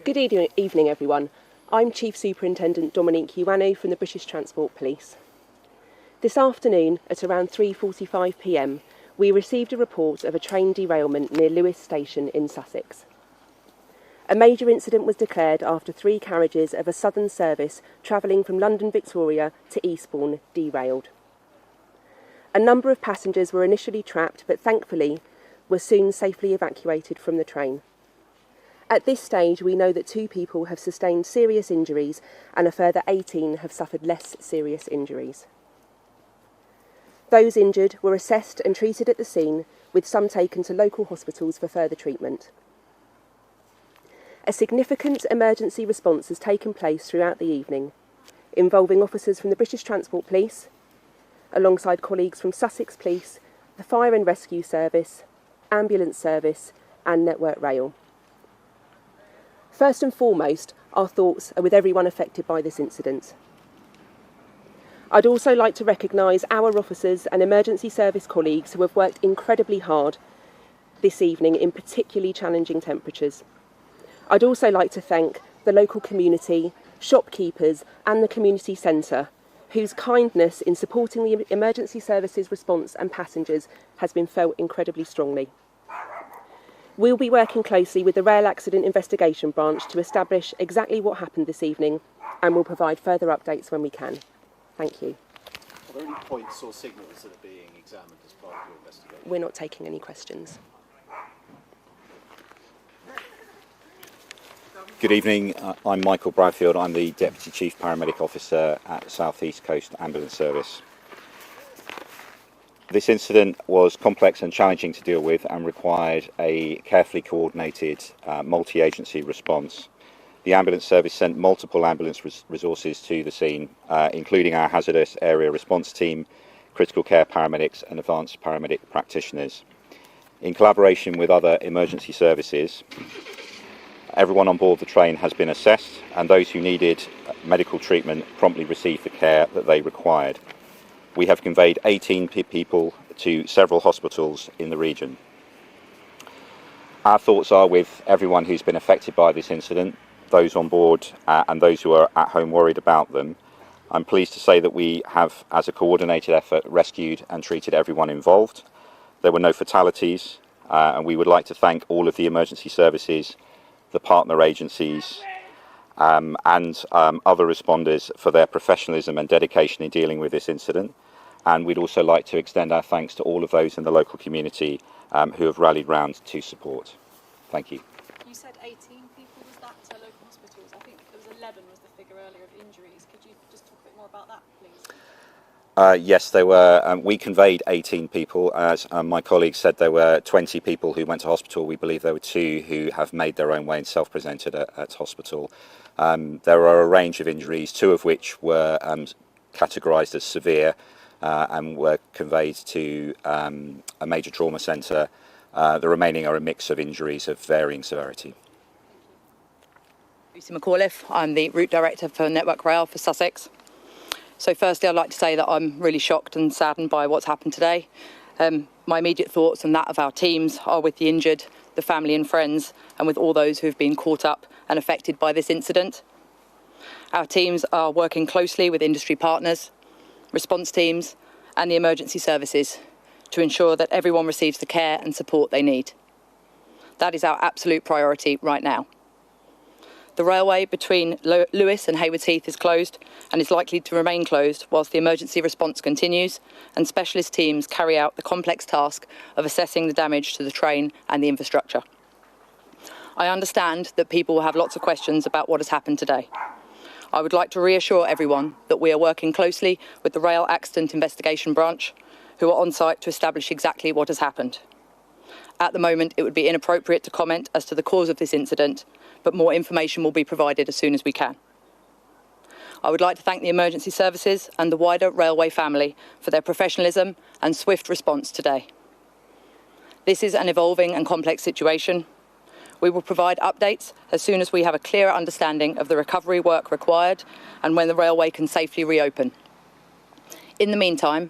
Good evening, everyone. I'm Chief Superintendent Dominique Ioannou from the British Transport Police. This afternoon, at around 3:45 p.m, we received a report of a train derailment near Lewes station in Sussex. A major incident was declared after 3 carriages of a southern service travelling from London Victoria to Eastbourne derailed. A number of passengers were initially trapped, but thankfully were soon safely evacuated from the train. At this stage, we know that 2 people have sustained serious injuries and a further 18 have suffered less serious injuries. Those injured were assessed and treated at the scene, with some taken to local hospitals for further treatment. A significant emergency response has taken place throughout the evening, involving officers from the British Transport Police, alongside colleagues from Sussex Police, the Fire and Rescue Service, Ambulance Service and Network Rail. First and foremost, our thoughts are with everyone affected by this incident. I'd also like to recognise our officers and emergency service colleagues who have worked incredibly hard this evening in particularly challenging temperatures. I'd also like to thank the local community, shopkeepers and the community centre, whose kindness in supporting the emergency services response and passengers has been felt incredibly strongly. We'll be working closely with the Rail Accident Investigation Branch to establish exactly what happened this evening, and we'll provide further updates when we can. Thank you. Are there any points or signals that are being examined as part of your investigation? We're not taking any questions. Good evening, I'm Michael Bradfield. I'm the Deputy Chief Paramedic Officer at South East Coast Ambulance Service. This incident was complex and challenging to deal with and required a carefully coordinated multi-agency response. The ambulance service sent multiple ambulance resources to the scene, including our hazardous area response team, critical care paramedics and advanced paramedic practitioners. In collaboration with other emergency services, everyone on board the train has been assessed, and those who needed medical treatment promptly received the care that they required. We have conveyed 18 people to several hospitals in the region. Our thoughts are with everyone who's been affected by this incident, those on board and those who are at home worried about them. I'm pleased to say that we have, as a coordinated effort, rescued and treated everyone involved. There were no fatalities, and we would like to thank all of the emergency services, the partner agencies and other responders for their professionalism and dedication in dealing with this incident. And we'd also like to extend our thanks to all of those in the local community who have rallied round to support. Thank you. You said 18 people, was that to local hospitals? I think it was 11 was the figure earlier of injuries. Could you just talk a bit more about that, please? Yes, there were. We conveyed 18 people. As my colleague said, there were 20 people who went to hospital. We believe there were 2 who have made their own way and self-presented at hospital. There are a range of injuries, 2 of which were categorised as severe and were conveyed to a major trauma centre. The remaining are a mix of injuries of varying severity. Lucy McAuliffe, I'm the Route Director for Network Rail for Sussex. So firstly, I'd like to say that I'm really shocked and saddened by what's happened today. My immediate thoughts and that of our teams are with the injured, the family and friends, and with all those who have been caught up and affected by this incident. Our teams are working closely with industry partners, response teams and the emergency services to ensure that everyone receives the care and support they need. That is our absolute priority right now. The railway between Lewes and Haywards Heath is closed and is likely to remain closed whilst the emergency response continues and specialist teams carry out the complex task of assessing the damage to the train and the infrastructure. I understand that people will have lots of questions about what has happened today. I would like to reassure everyone that we are working closely with the Rail Accident Investigation Branch, who are on site to establish exactly what has happened. At the moment, it would be inappropriate to comment as to the cause of this incident, but more information will be provided as soon as we can. I would like to thank the emergency services and the wider railway family for their professionalism and swift response today. This is an evolving and complex situation. We will provide updates as soon as we have a clearer understanding of the recovery work required and when the railway can safely reopen. In the meantime,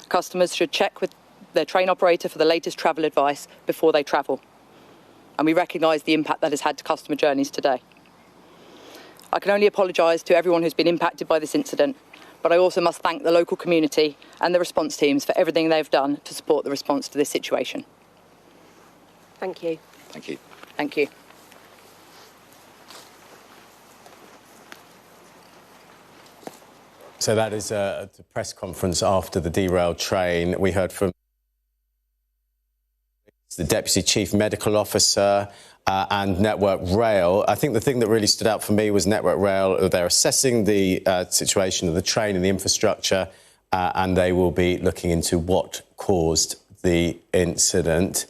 customers should check with their train operator for the latest travel advice before they travel. And we recognise the impact that has had to customer journeys today. I can only apologise to everyone who's been impacted by this incident, but I also must thank the local community and the response teams for everything they've done to support the response to this situation. Thank you. Thank you. Thank you. So that is the press conference after the derailed train. We heard from the Deputy Chief Medical Officer and Network Rail. I think the thing that really stood out for me was Network Rail. They're assessing the situation of the train and the infrastructure, and they will be looking into what caused the incident.